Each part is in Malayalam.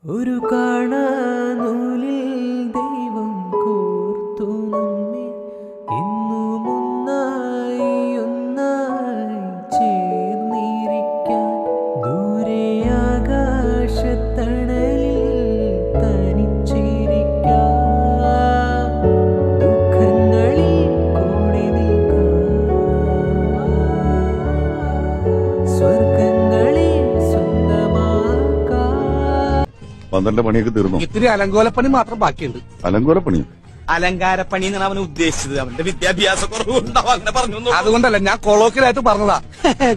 ഒരു കാണാനൂലിൽ ദൈവം കോർത്തു നമ്മെ എന്നും ഒന്നായി ചേർന്നിരിക്കാൻ ദൂരെ ആകാശത്തണലിൽ തനിച്ചിരിക്കാൻ ദുഃഖങ്ങളിൽ കൂടെ നിൽക്കാൻ സ്വർഗങ്ങളെ സ്വന്തമാക്കാൻ. 12 പണിയൊക്കെ തീർന്നു. ഇത്തിരി അലങ്കോലപ്പണി മാത്രം ബാക്കിയുണ്ട്. അലങ്കോലപ്പണി? അലങ്കാരപ്പണി എന്നാണ് അവൻ ഉദ്ദേശിച്ചത്. അവന്റെ വിദ്യാഭ്യാസ കുറവുണ്ടാവും അങ്ങനെ പറഞ്ഞു. അതുകൊണ്ടല്ല, ഞാൻ കൊളോക്കിലായിട്ട് പറഞ്ഞതാ.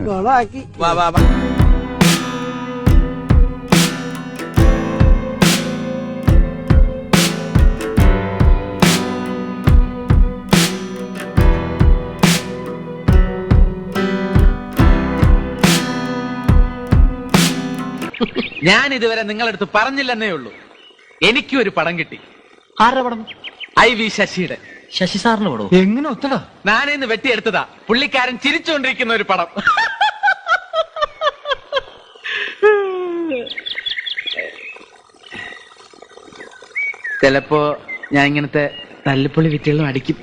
കൊളാക്കി. വാ വാ വാ. ഞാൻ ഇതുവരെ നിങ്ങളടുത്ത് പറഞ്ഞില്ലെന്നേ ഉള്ളൂ, എനിക്കും ഒരു പടം കിട്ടി. ആരുടെ പടം? IV ശശിയുടെ. ശശി സാറിന് പടം? എങ്ങനെ ഒത്തടാ? ഞാനിന്ന് വെട്ടിയെടുത്തതാ. പുള്ളിക്കാരൻ ചിരിച്ചുകൊണ്ടിരിക്കുന്ന ഒരു പടം. ചിലപ്പോ ഞാൻ ഇങ്ങനത്തെ തല്ലിപ്പൊളി വിറ്റുകളും അടിക്കും.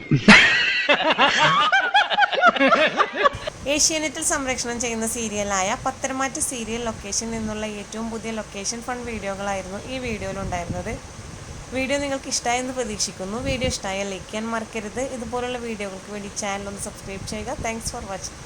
ഏഷ്യാനെറ്റിൽ സംപ്രേഷണം ചെയ്യുന്ന സീരിയലായ പത്തരമാറ്റ് സീരിയൽ ലൊക്കേഷനിൽ നിന്നുള്ള ഏറ്റവും പുതിയ ലൊക്കേഷൻ ഫണ്ട് വീഡിയോകളായിരുന്നു ഈ വീഡിയോയിൽ ഉണ്ടായിരുന്നത്. വീഡിയോ നിങ്ങൾക്ക് ഇഷ്ടമായെന്ന് പ്രതീക്ഷിക്കുന്നു. വീഡിയോ ഇഷ്ടമായാൽ ലൈക്ക് ചെയ്യാൻ മറക്കരുത്. ഇതുപോലുള്ള വീഡിയോകൾക്ക് വേണ്ടി ചാനൽ ഒന്ന് സബ്സ്ക്രൈബ് ചെയ്യുക. Thanks for watching.